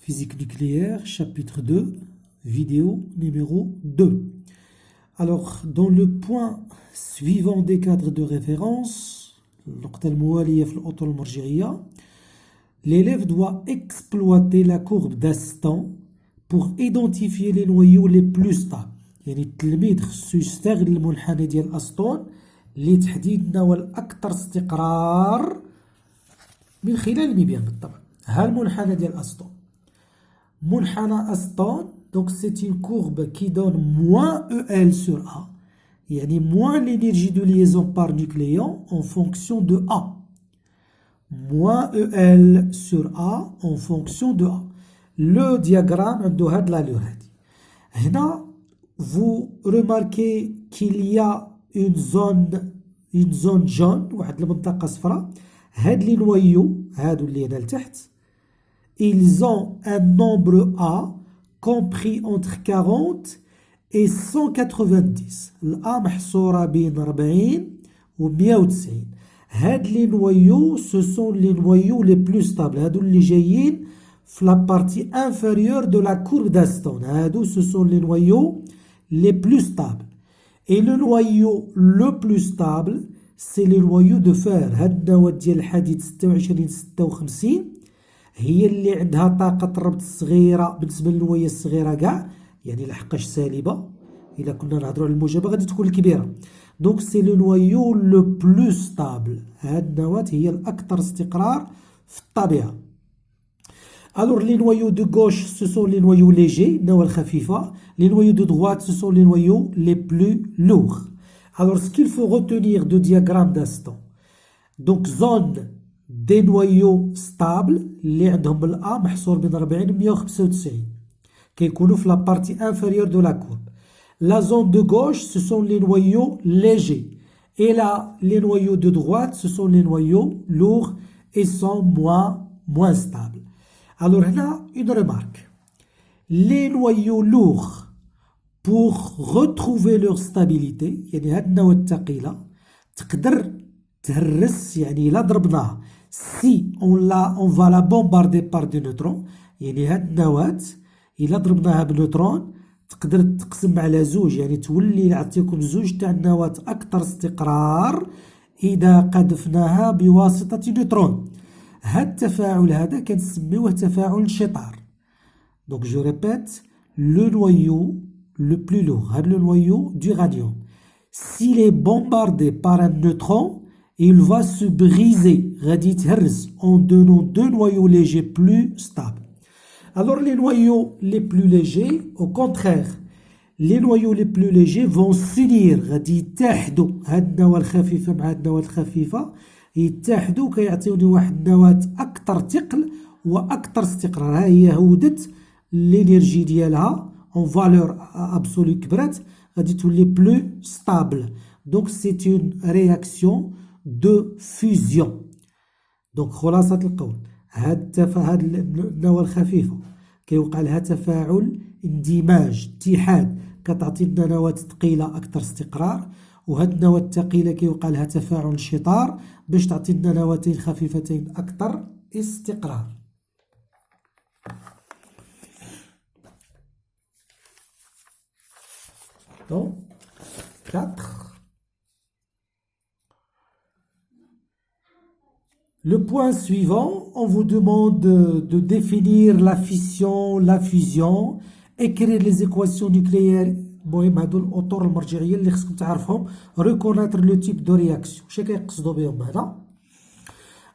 Physique nucléaire, chapitre 2, vidéo numéro 2. Alors, dans le point suivant des cadres de référence, l'élève doit exploiter la courbe d'Aston pour identifier les noyaux les plus stables. يعني التلميذ خصو يستغل المنحنى ديال أسطون لتحديد النواه الأكثر استقرار من خلال المبيان بالطبع. ها المنحنى ديال أسطون. منحنى أسطون donc c'est une courbe qui donne moins EL sur A. يعني moins l'énergie de liaison par nucléon en fonction de A. Moins EL sur A en fonction de A. Le diagramme عنده هاد l'allure هادي. هنا vous remarquez qu'il y a une zone jaune, واحد المنطقة صفراء. هاد لي نويو هادو اللي هنا لتحت ils ont un nombre A compris entre 40 et 190. الA محصورة بين 40 و 190. هاد لي نويو ce sont les noyaux les plus stables. هادو اللي جايين في la partie inférieure de la courbe d'Aston. هادو ce sont les noyaux les plus stables. Et le noyau le plus stable, c'est le noyau de fer. هاد النواة ديال الحديد 26-56 هي اللي عندها طاقة الربط الصغيرة بالنسبة للنوايا الصغيرة كاع، يعني لحقاش سالبة. إلا كنا نهضروا على الموجبة غادي تكون الكبيرة. دونك سي لو نوايو لو بلو ستابل. هاد النواة هي الأكثر استقرار في الطبيعة. Alors les noyaux de gauche ce sont les noyaux légers, النواة الخفيفة. Les noyaux de droite ce sont les noyaux les plus lourds. Alors ce qu'il faut retenir de diagramme d'Aston. Donc zone des noyaux stables اللي عندهم بالA محصور بين 40 و 195 كيكونوا في la partie inférieure de la courbe. La zone de gauche ce sont les noyaux légers et là les noyaux de droite ce sont les noyaux lourds et sont moins stables. Alors là une remarque. Les noyaux lourds pour retrouver leur stabilité يعني هاد النواة الثقيلة تقدر تهرس يعني إلا ضربناها si on va la bombarder par des neutrons يعني هاد النواة إلا ضربناها بنوترون تقدر تقسم على زوج يعني تولي نعطيكم زوج تاع النواة أكثر استقرار إذا قذفناها بواسطة نيوترون. هاد التفاعل هذا كنسميوه تفاعل شطار. Donc je répète, le noyau le plus lourd, le noyau d'uranium, s'il est bombardé par un neutron, il va se briser en donnant deux noyaux légers plus stables. Alors les noyaux les plus légers, au contraire, les noyaux les plus légers vont s'unir غادي يتحدوا هاد النواة الخفيفة مع هاد النواة الخفيفة يتحدوا كيعطيوني واحد النواة أكثر ثقل وأكثر استقرار. ها هي هودت l'énergie ديالها en valeur absolue كبرات غادي تولي plus stable. Donc c'est une réaction de fusion. Donc خلاصة القول هاد النواة الخفيفة كيوقع لها تفاعل اندماج اتحاد كتعطي لنا نواة ثقيلة أكثر استقرار، وهاد النواة الثقيلة كيوقع لها تفاعل شطار باش تعطي لنا نواتين خفيفتين أكثر استقرار. Donc 4. Le point suivant, on vous demande de définir la fission, la fusion, écrire les équations nucléaires. المهم هادو الأطر المرجعية اللي خصكم تعرفهم. Reconnaître le type de réaction. شنو كيقصدوا بهم هنا؟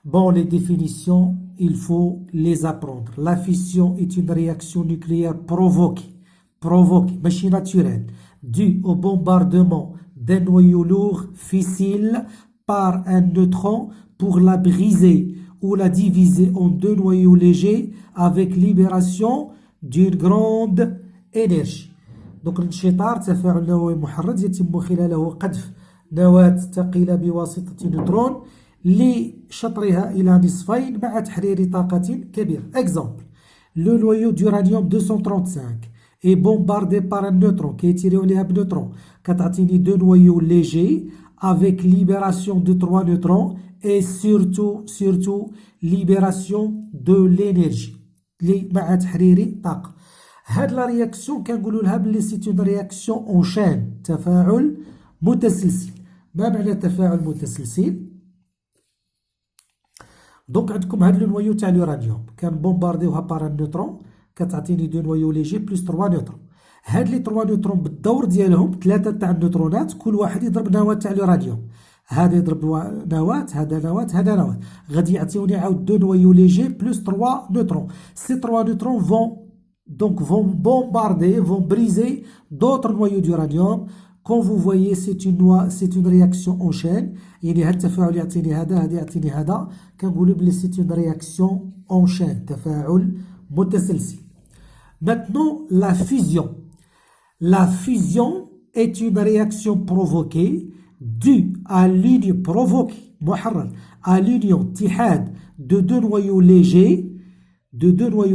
Bon, les définitions, il faut les apprendre. La fission est une réaction nucléaire provoquée, ماشي naturelle, due au bombardement d'un noyau lourd fissile par un neutron pour la briser ou la diviser en deux noyaux légers avec libération d'une grande énergie. Donc الانشطار تفاعل نووي محرض يتم خلاله قذف نواة ثقيلة بواسطة نيوترون لشطرها إلى نصفين مع تحرير طاقة كبيرة. Exemple, le noyau d'uranium 235 est bombardé par un neutron كيتيريو عليها بنوترون كتعطيني deux noyaux légers avec libération de 3 neutrons et surtout libération de l'énergie. اللي مع تحرير طاقة. هاد لا رياكسيون كنقولوا لها بلي سي اون رياكسيون اون شين، تفاعل متسلسل. ما معنى تفاعل متسلسل؟ دونك عندكم هاد لو نويو تاع اليورانيوم كنبومبارديوها بار ان نوترون كتعطيني دو نويو ليجي بلس 3 نوترون. هاد لي 3 نوترون بالدور ديالهم 3 تاع النوترونات كل واحد يضرب نواة تاع اليورانيوم. هذا يضرب نواة، هذا نواة، هذا نواة، غادي يعطيوني عاود دو نويو ليجي بلس 3 نوترون. سي 3 نوترون vont bombarder, vont briser d'autres noyaux d'uranium. Quand vous voyez, c'est une réaction en chaîne. يعني هاد التفاعل يعطيني هذا، هذا يعطيني هذا، كنقولوا بلي c'est une réaction en chaîne، تفاعل متسلسل. Maintenant, la fusion. La fusion est une réaction provoquée due à l'union provoquée à l'union اتحاد de deux noyaux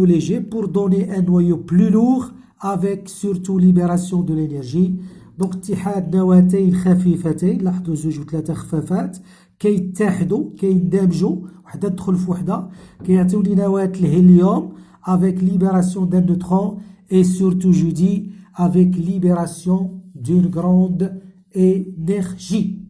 légers pour donner un noyau plus lourd avec surtout libération de l'énergie. Donc اتحاد نواتين خفيفتين، لاحظوا زوج وثلاثة خفافات كيتحدوا كيندمجوا، وحدة تدخل في وحدة كيعطيوني نواة الهيليوم avec libération d'un neutron et surtout je dis avec libération d'une grande énergie.